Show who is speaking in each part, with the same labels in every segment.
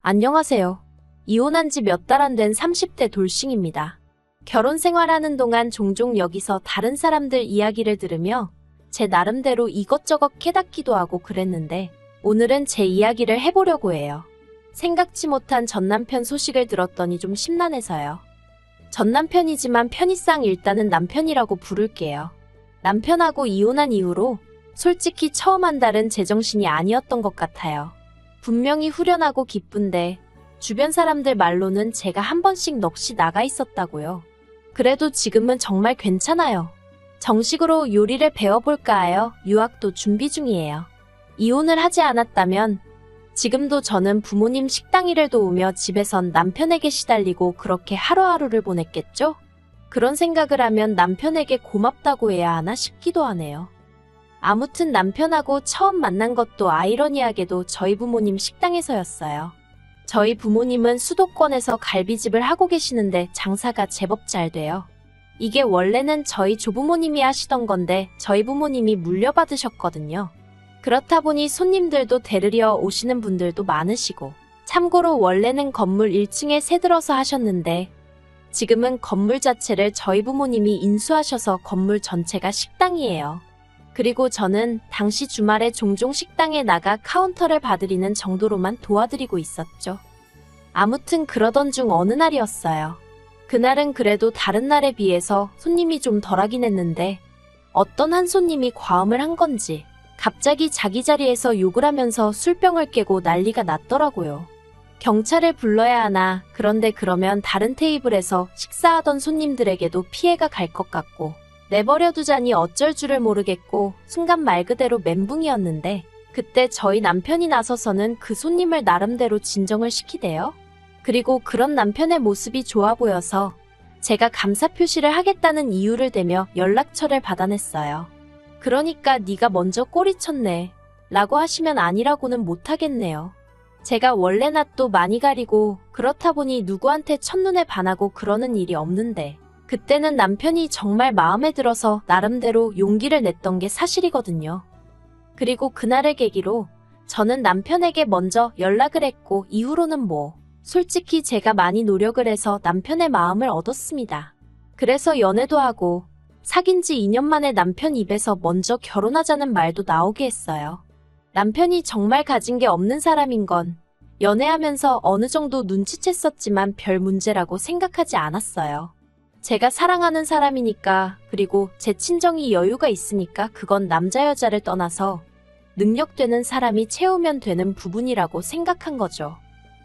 Speaker 1: 안녕하세요. 이혼한 지 몇 달 안 된 30대 돌싱입니다. 결혼 생활하는 동안 종종 여기서 다른 사람들 이야기를 들으며 제 나름대로 이것저것 깨닫기도 하고 그랬는데 오늘은 제 이야기를 해보려고 해요. 생각지 못한 전남편 소식을 들었더니 좀 심란해서요. 전남편이지만 편의상 일단은 남편이라고 부를게요. 남편하고 이혼한 이후로 솔직히 처음 한 달은 제정신이 아니었던 것 같아요. 분명히 후련하고 기쁜데 주변 사람들 말로는 제가 한 번씩 넋이 나가 있었다고요. 그래도 지금은 정말 괜찮아요. 정식으로 요리를 배워볼까 하여 유학도 준비 중이에요. 이혼을 하지 않았다면 지금도 저는 부모님 식당 일을 도우며 집에선 남편에게 시달리고 그렇게 하루하루를 보냈겠죠? 그런 생각을 하면 남편에게 고맙다고 해야 하나 싶기도 하네요. 아무튼 남편하고 처음 만난 것도 아이러니하게도 저희 부모님 식당에서였어요. 저희 부모님은 수도권에서 갈비집을 하고 계시는데 장사가 제법 잘 돼요. 이게 원래는 저희 조부모님이 하시던 건데 저희 부모님이 물려받으셨거든요. 그렇다 보니 손님들도 데리러 오시는 분들도 많으시고, 참고로 원래는 건물 1층에 새들어서 하셨는데 지금은 건물 자체를 저희 부모님이 인수하셔서 건물 전체가 식당이에요. 그리고 저는 당시 주말에 종종 식당에 나가 카운터를 봐드리는 정도로만 도와드리고 있었죠. 아무튼 그러던 중 어느 날이었어요. 그날은 그래도 다른 날에 비해서 손님이 좀 덜하긴 했는데 어떤 한 손님이 과음을 한 건지 갑자기 자기 자리에서 욕을 하면서 술병을 깨고 난리가 났더라고요. 경찰을 불러야 하나, 그런데 그러면 다른 테이블에서 식사하던 손님들에게도 피해가 갈 것 같고 내버려 두자니 어쩔 줄을 모르겠고 순간 말 그대로 멘붕이었는데 그때 저희 남편이 나서서는 그 손님을 나름대로 진정을 시키대요. 그리고 그런 남편의 모습이 좋아 보여서 제가 감사 표시를 하겠다는 이유를 대며 연락처를 받아냈어요. 그러니까 네가 먼저 꼬리쳤네 라고 하시면 아니라고는 못하겠네요. 제가 원래 낯도 많이 가리고 그렇다 보니 누구한테 첫눈에 반하고 그러는 일이 없는데 그때는 남편이 정말 마음에 들어서 나름대로 용기를 냈던 게 사실이거든요. 그리고 그날을 계기로 저는 남편에게 먼저 연락을 했고 이후로는 솔직히 제가 많이 노력을 해서 남편의 마음을 얻었습니다. 그래서 연애도 하고 사귄 지 2년 만에 남편 입에서 먼저 결혼하자는 말도 나오게 했어요. 남편이 정말 가진 게 없는 사람인 건 연애하면서 어느 정도 눈치챘었지만 별 문제라고 생각하지 않았어요. 제가 사랑하는 사람이니까, 그리고 제 친정이 여유가 있으니까 그건 남자 여자를 떠나서 능력되는 사람이 채우면 되는 부분이라고 생각한 거죠.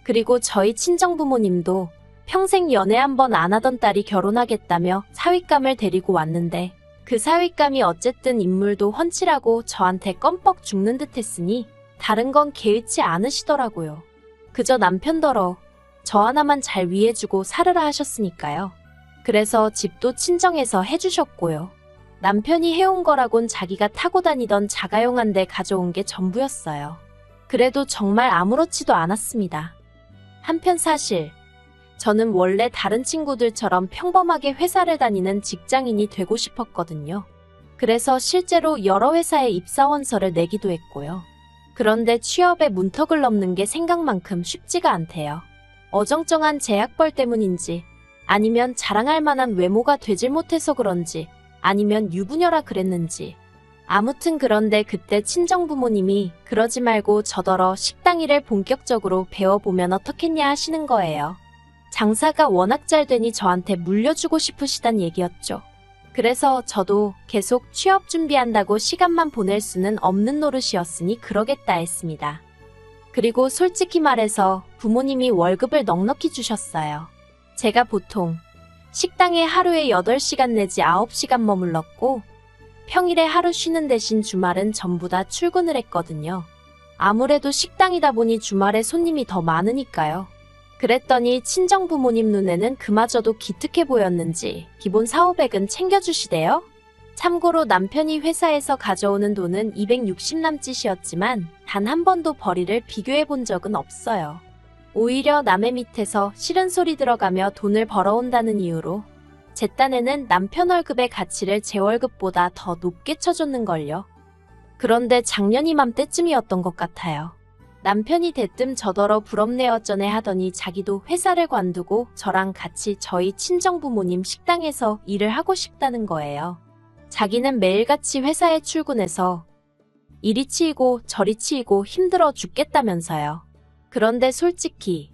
Speaker 1: 그리고 저희 친정 부모님도 평생 연애 한 번 안 하던 딸이 결혼하겠다며 사윗감을 데리고 왔는데 그 사윗감이 어쨌든 인물도 훤칠하고 저한테 껌뻑 죽는 듯 했으니 다른 건 개의치 않으시더라고요. 그저 남편더러 저 하나만 잘 위해주고 살으라 하셨으니까요. 그래서 집도 친정에서 해주셨고요. 남편이 해온 거라곤 자기가 타고 다니던 자가용 한 대 가져온 게 전부였어요. 그래도 정말 아무렇지도 않았습니다. 한편 사실 저는 원래 다른 친구들처럼 평범하게 회사를 다니는 직장인이 되고 싶었거든요. 그래서 실제로 여러 회사에 입사원서를 내기도 했고요. 그런데 취업에 문턱을 넘는 게 생각만큼 쉽지가 않대요. 어정쩡한 제약벌 때문인지 아니면 자랑할 만한 외모가 되질 못해서 그런지 아니면 유부녀라 그랬는지 아무튼 그런데 그때 친정부모님이 그러지 말고 저더러 식당 일을 본격적으로 배워보면 어떻겠냐 하시는 거예요. 장사가 워낙 잘 되니 저한테 물려주고 싶으시단 얘기였죠. 그래서 저도 계속 취업 준비한다고 시간만 보낼 수는 없는 노릇이었으니 그러겠다 했습니다. 그리고 솔직히 말해서 부모님이 월급을 넉넉히 주셨어요. 제가 보통 식당에 하루에 8시간 내지 9시간 머물렀고 평일에 하루 쉬는 대신 주말은 전부 다 출근을 했거든요. 아무래도 식당이다 보니 주말에 손님이 더 많으니까요. 그랬더니 친정 부모님 눈에는 그마저도 기특해 보였는지 기본 4,500은 챙겨주시대요. 참고로 남편이 회사에서 가져오는 돈은 260 남짓이었지만 단 한 번도 벌이를 비교해 본 적은 없어요. 오히려 남의 밑에서 싫은 소리 들어가며 돈을 벌어온다는 이유로 제 딴에는 남편 월급의 가치를 제 월급보다 더 높게 쳐줬는걸요. 그런데 작년 이맘때쯤이었던 것 같아요. 남편이 대뜸 저더러 부럽네 어쩌네 하더니 자기도 회사를 관두고 저랑 같이 저희 친정부모님 식당에서 일을 하고 싶다는 거예요. 자기는 매일같이 회사에 출근해서 이리 치이고 저리 치이고 힘들어 죽겠다면서요. 그런데 솔직히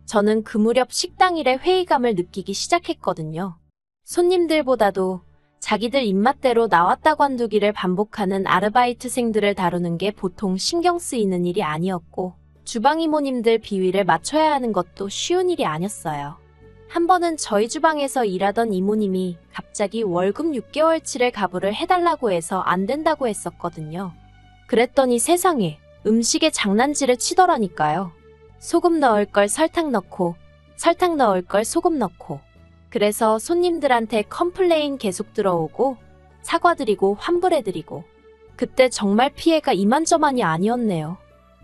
Speaker 1: 저는 그 무렵 식당 일에 회의감을 느끼기 시작했거든요. 손님들보다도 자기들 입맛대로 나왔다 관두기를 반복하는 아르바이트생들을 다루는 게 보통 신경 쓰이는 일이 아니었고, 주방 이모님들 비위를 맞춰야 하는 것도 쉬운 일이 아니었어요. 한 번은 저희 주방에서 일하던 이모님이 갑자기 월급 6개월치를 가부를 해달라고 해서 안 된다고 했었거든요. 그랬더니 세상에 음식에 장난질을 치더라니까요. 소금 넣을 걸 설탕 넣고, 설탕 넣을 걸 소금 넣고. 그래서 손님들한테 컴플레인 계속 들어오고 사과드리고 환불해드리고. 그때 정말 피해가 이만저만이 아니었네요.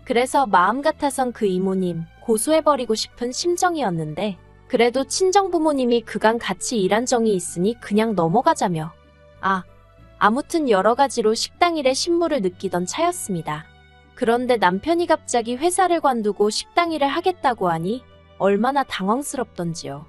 Speaker 1: 그래서 마음 같아선 그 이모님 고소해버리고 싶은 심정이었는데, 그래도 친정부모님이 그간 같이 일한 정이 있으니 그냥 넘어가자며. 아무튼 여러 가지로 식당 일에 신물을 느끼던 차였습니다. 그런데 남편이 갑자기 회사를 관두고 식당 일을 하겠다고 하니 얼마나 당황스럽던지요.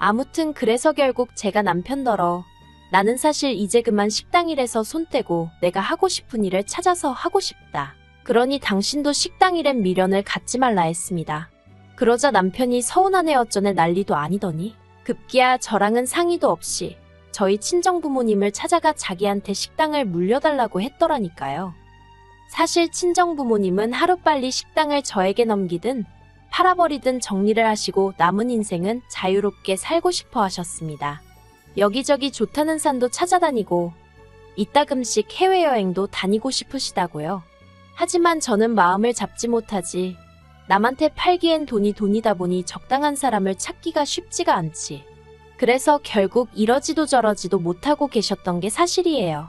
Speaker 1: 아무튼 그래서 결국 제가 남편더러 나는 사실 이제 그만 식당 일에서 손 떼고 내가 하고 싶은 일을 찾아서 하고 싶다. 그러니 당신도 식당 일엔 미련을 갖지 말라 했습니다. 그러자 남편이 서운하네 어쩌네 난리도 아니더니 급기야 저랑은 상의도 없이 저희 친정부모님을 찾아가 자기한테 식당을 물려달라고 했더라니까요. 사실 친정부모님은 하루빨리 식당을 저에게 넘기든 팔아버리든 정리를 하시고 남은 인생은 자유롭게 살고 싶어 하셨습니다. 여기저기 좋다는 산도 찾아다니고 이따금씩 해외여행도 다니고 싶으시다고요. 하지만 저는 마음을 잡지 못하지. 남한테 팔기엔 돈이 돈이다 보니 적당한 사람을 찾기가 쉽지가 않지. 그래서 결국 이러지도 저러지도 못하고 계셨던 게 사실이에요.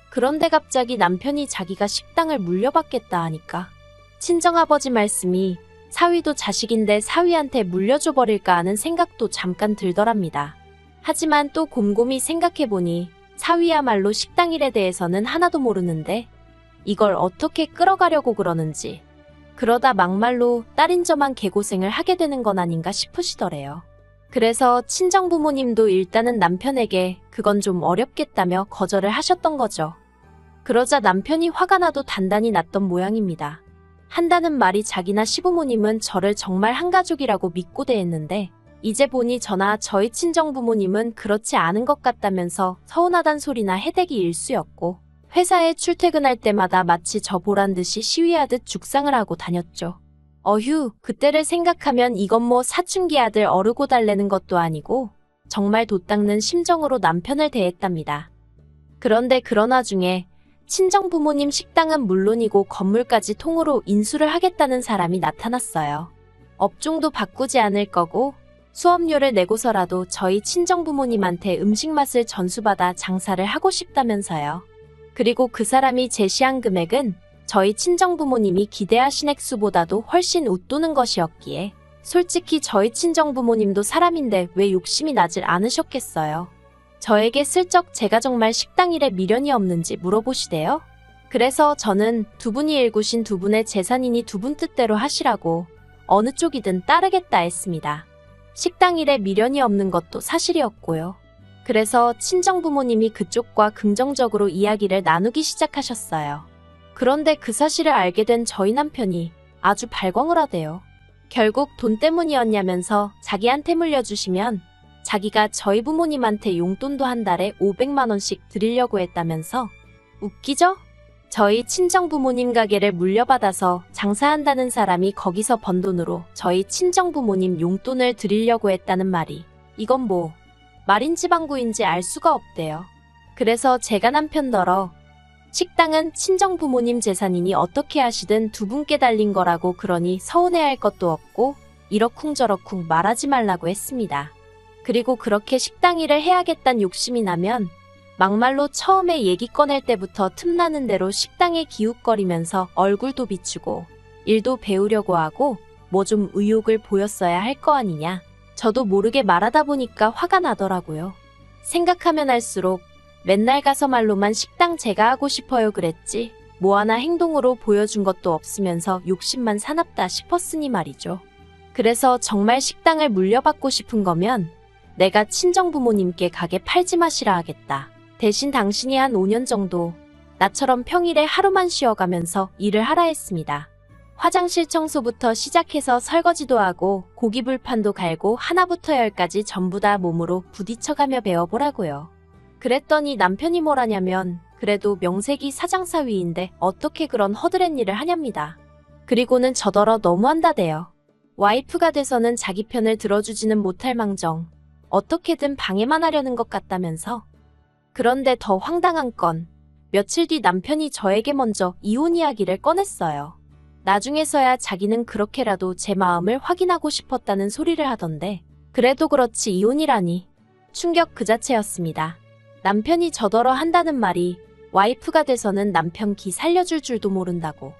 Speaker 1: 그런데 갑자기 남편이 자기가 식당을 물려받겠다 하니까 친정아버지 말씀이 사위도 자식인데 사위한테 물려줘 버릴까 하는 생각도 잠깐 들더랍니다. 하지만 또 곰곰이 생각해보니 사위야말로 식당 일에 대해서는 하나도 모르는데 이걸 어떻게 끌어가려고 그러는지, 그러다 막말로 딸인 저만 개고생을 하게 되는 건 아닌가 싶으시더래요. 그래서 친정부모님도 일단은 남편에게 그건 좀 어렵겠다며 거절을 하셨던 거죠. 그러자 남편이 화가 나도 단단히 났던 모양입니다. 한다는 말이 자기나 시부모님은 저를 정말 한 가족이라고 믿고 대했는데 이제 보니 저나 저희 친정부모님은 그렇지 않은 것 같다면서 서운하단 소리나 해대기 일쑤였고, 회사에 출퇴근할 때마다 마치 저 보란 듯이 시위하듯 죽상을 하고 다녔죠. 어휴, 그때를 생각하면 이건 뭐 사춘기 아들 어르고 달래는 것도 아니고 정말 돛닦는 심정으로 남편을 대했답니다. 그런데 그런 와중에 친정부모님 식당은 물론이고 건물까지 통으로 인수를 하겠다는 사람이 나타났어요. 업종도 바꾸지 않을 거고 수업료를 내고서라도 저희 친정부모님한테 음식 맛을 전수받아 장사를 하고 싶다면서요. 그리고 그 사람이 제시한 금액은 저희 친정부모님이 기대하신 액수보다도 훨씬 웃도는 것이었기에 솔직히 저희 친정부모님도 사람인데 왜 욕심이 나질 않으셨겠어요. 저에게 슬쩍 제가 정말 식당 일에 미련이 없는지 물어보시대요. 그래서 저는 두 분이 일구신 두 분의 재산이니 두 분 뜻대로 하시라고 어느 쪽이든 따르겠다 했습니다. 식당 일에 미련이 없는 것도 사실이었고요. 그래서 친정부모님이 그쪽과 긍정적으로 이야기를 나누기 시작하셨어요. 그런데 그 사실을 알게 된 저희 남편이 아주 발광을 하대요. 결국 돈 때문이었냐면서 자기한테 물려주시면 자기가 저희 부모님한테 용돈도 한 달에 500만 원씩 드리려고 했다면서. 웃기죠? 저희 친정부모님 가게를 물려받아서 장사한다는 사람이 거기서 번 돈으로 저희 친정부모님 용돈을 드리려고 했다는 말이 이건 뭐 말인지 방구인지 알 수가 없대요. 그래서 제가 남편더러 식당은 친정부모님 재산이니 어떻게 하시든 두 분께 달린 거라고 그러니 서운해할 것도 없고 이러쿵저러쿵 말하지 말라고 했습니다. 그리고 그렇게 식당 일을 해야겠단 욕심이 나면 막말로 처음에 얘기 꺼낼 때부터 틈나는 대로 식당에 기웃거리면서 얼굴도 비추고 일도 배우려고 하고 뭐 좀 의욕을 보였어야 할 거 아니냐. 저도 모르게 말하다 보니까 화가 나더라고요. 생각하면 할수록 맨날 가서 말로만 식당 제가 하고 싶어요 그랬지 뭐 하나 행동으로 보여준 것도 없으면서 욕심만 사납다 싶었으니 말이죠. 그래서 정말 식당을 물려받고 싶은 거면 내가 친정부모님께 가게 팔지 마시라 하겠다. 대신 당신이 한 5년 정도 나처럼 평일에 하루만 쉬어가면서 일을 하라 했습니다. 화장실 청소부터 시작해서 설거지도 하고 고기불판도 갈고 하나부터 열까지 전부 다 몸으로 부딪혀가며 배워보라고요. 그랬더니 남편이 뭐라냐면 그래도 명색이 사장사위인데 어떻게 그런 허드렛 일을 하냐입니다. 그리고는 저더러 너무한다대요. 와이프가 돼서는 자기 편을 들어주지는 못할 망정 어떻게든 방해만 하려는 것 같다면서. 그런데 더 황당한 건 며칠 뒤 남편이 저에게 먼저 이혼 이야기를 꺼냈어요. 나중에서야 자기는 그렇게라도 제 마음을 확인하고 싶었다는 소리를 하던데 그래도 그렇지 이혼이라니 충격 그 자체였습니다. 남편이 저더러 한다는 말이 와이프가 돼서는 남편 기 살려줄 줄도 모른다고.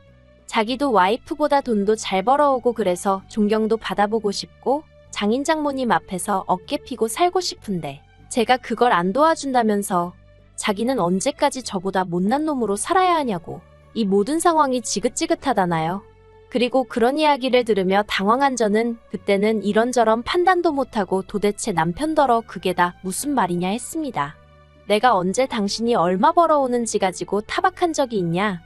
Speaker 1: 자기도 와이프보다 돈도 잘 벌어오고 그래서 존경도 받아보고 싶고 장인 장모님 앞에서 어깨 피고 살고 싶은데 제가 그걸 안 도와준다면서 자기는 언제까지 저보다 못난 놈으로 살아야 하냐고. 이 모든 상황이 지긋지긋하다나요. 그리고 그런 이야기를 들으며 당황한 저는 그때는 이런저런 판단도 못하고 도대체 남편더러 그게 다 무슨 말이냐 했습니다. 내가 언제 당신이 얼마 벌어오는지 가지고 타박한 적이 있냐?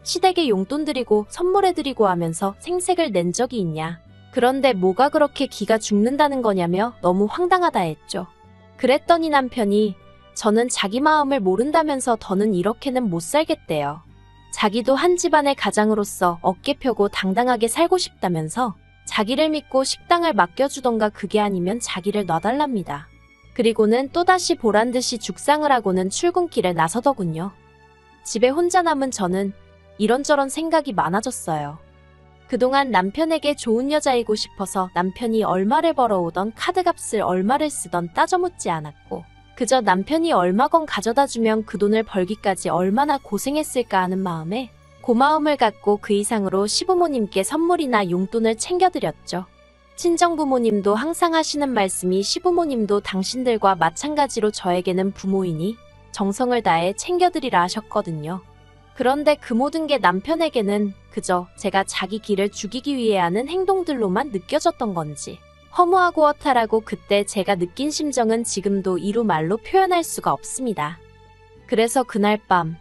Speaker 1: 시댁에 용돈 드리고 선물해드리고 하면서 생색을 낸 적이 있냐? 그런데 뭐가 그렇게 기가 죽는다는 거냐며 너무 황당하다 했죠. 그랬더니 남편이 저는 자기 마음을 모른다면서 더는 이렇게는 못 살겠대요. 자기도 한 집안의 가장으로서 어깨 펴고 당당하게 살고 싶다면서 자기를 믿고 식당을 맡겨주던가 그게 아니면 자기를 놔달랍니다. 그리고는 또다시 보란듯이 죽상을 하고는 출근길에 나서더군요. 집에 혼자 남은 저는 이런저런 생각이 많아졌어요. 그동안 남편에게 좋은 여자이고 싶어서 남편이 얼마를 벌어오던 카드값을 얼마를 쓰던 따져 묻지 않았고 그저 남편이 얼마건 가져다주면 그 돈을 벌기까지 얼마나 고생했을까 하는 마음에 고마움을 갖고 그 이상으로 시부모님께 선물이나 용돈을 챙겨드렸죠. 친정부모님도 항상 하시는 말씀이 시부모님도 당신들과 마찬가지로 저에게는 부모이니 정성을 다해 챙겨드리라 하셨거든요. 그런데 그 모든 게 남편에게는 그저 제가 자기 기를 죽이기 위해 하는 행동들로만 느껴졌던 건지 허무하고 허탈하고 그때 제가 느낀 심정은 지금도 이루 말로 표현할 수가 없습니다. 그래서 그날 밤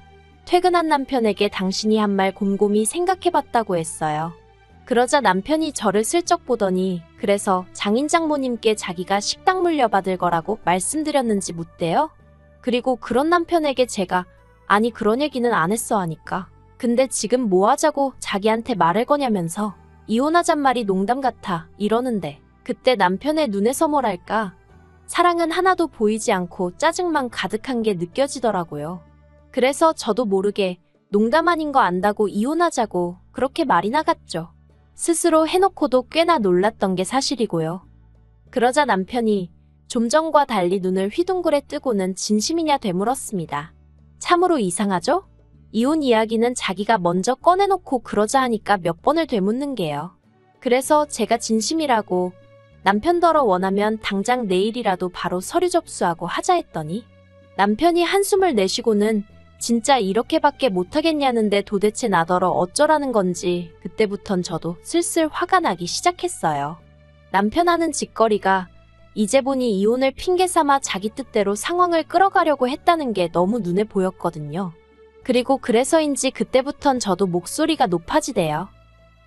Speaker 1: 퇴근한 남편에게 당신이 한 말 곰곰이 생각해봤다고 했어요. 그러자 남편이 저를 슬쩍 보더니 그래서 장인 장모님께 자기가 식당 물려받을 거라고 말씀드렸는지 묻대요. 그리고 그런 남편에게 제가 아니 그런 얘기는 안 했어 하니까 근데 지금 뭐 하자고 자기한테 말을 거냐면서 이혼하잔 말이 농담 같아 이러는데 그때 남편의 눈에서 뭐랄까 사랑은 하나도 보이지 않고 짜증만 가득한 게 느껴지더라고요. 그래서 저도 모르게 농담 아닌 거 안다고 이혼하자고 그렇게 말이 나갔죠. 스스로 해놓고도 꽤나 놀랐던 게 사실이고요. 그러자 남편이 좀 전과 달리 눈을 휘둥그레 뜨고는 진심이냐 되물었습니다. 참으로 이상하죠? 이혼 이야기는 자기가 먼저 꺼내놓고 그러자 하니까 몇 번을 되묻는 게요. 그래서 제가 진심이라고 남편더러 원하면 당장 내일이라도 바로 서류 접수하고 하자 했더니 남편이 한숨을 내쉬고는 진짜 이렇게밖에 못하겠냐는데 도대체 나더러 어쩌라는 건지 그때부턴 저도 슬슬 화가 나기 시작했어요. 남편 하는 짓거리가 이제 보니 이혼을 핑계 삼아 자기 뜻대로 상황을 끌어가려고 했다는 게 너무 눈에 보였거든요. 그리고 그래서인지 그때부턴 저도 목소리가 높아지대요.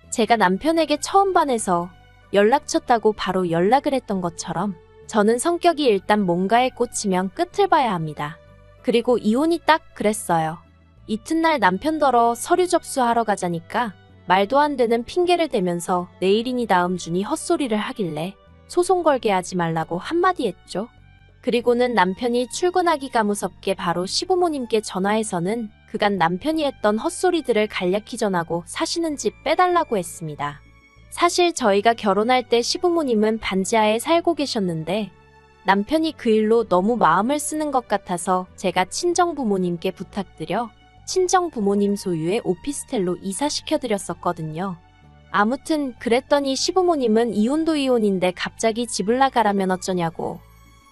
Speaker 1: 제가 남편에게 처음 반해서 연락쳤다고 바로 연락을 했던 것처럼 저는 성격이 일단 뭔가에 꽂히면 끝을 봐야 합니다. 그리고 이혼이 딱 그랬어요. 이튿날 남편더러 서류 접수하러 가자니까 말도 안 되는 핑계를 대면서 내일이니 다음 주니 헛소리를 하길래 소송 걸게 하지 말라고 한마디 했죠. 그리고는 남편이 출근하기가 무섭게 바로 시부모님께 전화해서는 그간 남편이 했던 헛소리들을 간략히 전하고 사시는 집 빼달라고 했습니다. 사실 저희가 결혼할 때 시부모님은 반지하에 살고 계셨는데 남편이 그 일로 너무 마음을 쓰는 것 같아서 제가 친정부모님께 부탁드려 친정부모님 소유의 오피스텔로 이사시켜드렸었거든요. 아무튼 그랬더니 시부모님은 이혼도 이혼인데 갑자기 집을 나가라면 어쩌냐고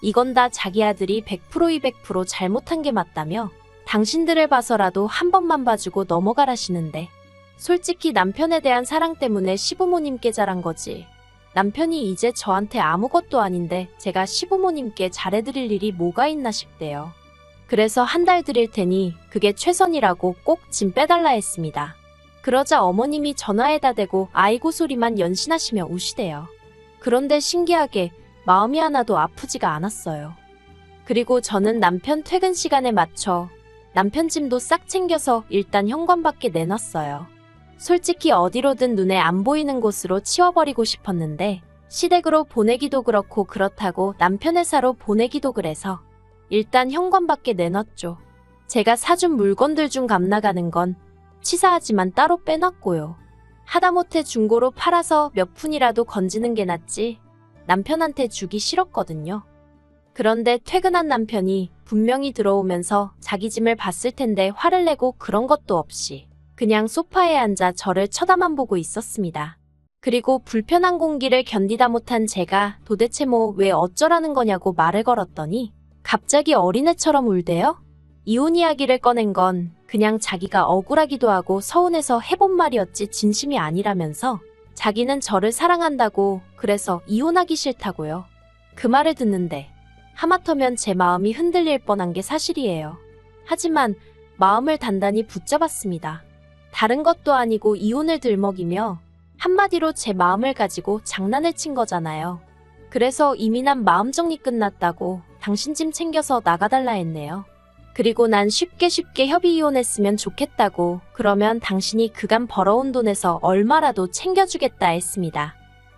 Speaker 1: 이건 다 자기 아들이 100% 200% 잘못한 게 맞다며 당신들을 봐서라도 한 번만 봐주고 넘어가라시는데 솔직히 남편에 대한 사랑 때문에 시부모님께 잘한 거지. 남편이 이제 저한테 아무것도 아닌데 제가 시부모님께 잘해드릴 일이 뭐가 있나 싶대요. 그래서 한 달 드릴 테니 그게 최선이라고 꼭 짐 빼달라 했습니다. 그러자 어머님이 전화에다 대고 아이고 소리만 연신하시며 우시대요. 그런데 신기하게 마음이 하나도 아프지가 않았어요. 그리고 저는 남편 퇴근 시간에 맞춰 남편 짐도 싹 챙겨서 일단 현관 밖에 내놨어요. 솔직히 어디로든 눈에 안 보이는 곳으로 치워버리고 싶었는데 시댁으로 보내기도 그렇고 그렇다고 남편 회사로 보내기도 그래서 일단 현관 밖에 내놨죠. 제가 사준 물건들 중 값나가는 건 치사하지만 따로 빼놨고요. 하다못해 중고로 팔아서 몇 푼이라도 건지는 게 낫지 남편한테 주기 싫었거든요. 그런데 퇴근한 남편이 분명히 들어오면서 자기 짐을 봤을 텐데 화를 내고 그런 것도 없이 그냥 소파에 앉아 저를 쳐다만 보고 있었습니다. 그리고 불편한 공기를 견디다 못한 제가 도대체 왜 어쩌라는 거냐고 말을 걸었더니 갑자기 어린애처럼 울대요. 이혼 이야기를 꺼낸 건 그냥 자기가 억울하기도 하고 서운해서 해본 말이었지 진심이 아니라면서 자기는 저를 사랑한다고 그래서 이혼하기 싫다고요. 그 말을 듣는데 하마터면 제 마음이 흔들릴 뻔한 게 사실이에요. 하지만 마음을 단단히 붙잡았습니다. 다른 것도 아니고 이혼을 들먹이며 한마디로 제 마음을 가지고 장난을 친 거잖아요. 그래서 이미 난 마음 정리 끝났다고 당신 짐 챙겨서 나가달라 했네요. 그리고 난 쉽게 협의 이혼했으면 좋겠다고 그러면 당신이 그간 벌어온 돈에서 얼마라도 챙겨주겠다 했습니다.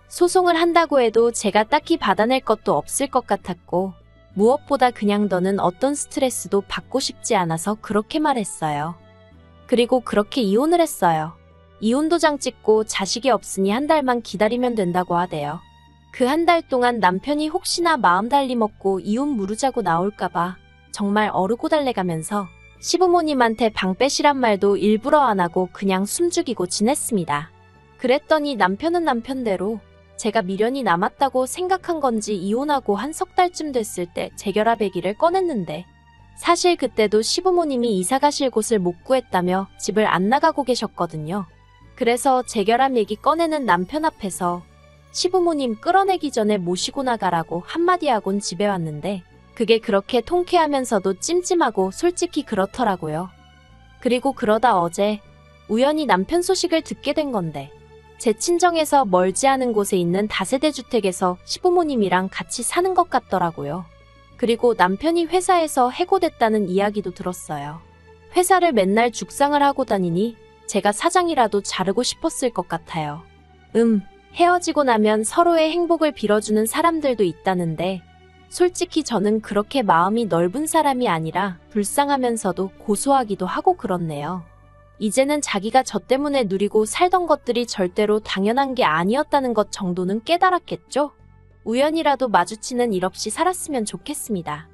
Speaker 1: 소송을 한다고 해도 제가 딱히 받아낼 것도 없을 것 같았고 무엇보다 그냥 너는 어떤 스트레스도 받고 싶지 않아서 그렇게 말했어요. 그리고 그렇게 이혼을 했어요. 이혼 도장 찍고 자식이 없으니 한 달만 기다리면 된다고 하대요. 그 한 달 동안 남편이 혹시나 마음 달리 먹고 이혼 무르자고 나올까봐 정말 어르고 달래가면서 시부모님한테 방 빼시란 말도 일부러 안 하고 그냥 숨죽이고 지냈습니다. 그랬더니 남편은 남편대로 제가 미련이 남았다고 생각한 건지 이혼하고 한 석 달쯤 됐을 때 재결합 얘기를 꺼냈는데 사실 그때도 시부모님이 이사 가실 곳을 못 구했다며 집을 안 나가고 계셨거든요. 그래서 재결합 얘기 꺼내는 남편 앞에서 시부모님 끌어내기 전에 모시고 나가라고 한마디 하곤 집에 왔는데 그게 그렇게 통쾌하면서도 찜찜하고 솔직히 그렇더라고요. 그리고 그러다 어제 우연히 남편 소식을 듣게 된 건데 제 친정에서 멀지 않은 곳에 있는 다세대 주택에서 시부모님이랑 같이 사는 것 같더라고요. 그리고 남편이 회사에서 해고됐다는 이야기도 들었어요. 회사를 맨날 죽상을 하고 다니니 제가 사장이라도 자르고 싶었을 것 같아요. 헤어지고 나면 서로의 행복을 빌어주는 사람들도 있다는데 솔직히 저는 그렇게 마음이 넓은 사람이 아니라 불쌍하면서도 고소하기도 하고 그렇네요. 이제는 자기가 저 때문에 누리고 살던 것들이 절대로 당연한 게 아니었다는 것 정도는 깨달았겠죠? 우연이라도 마주치는 일 없이 살았으면 좋겠습니다.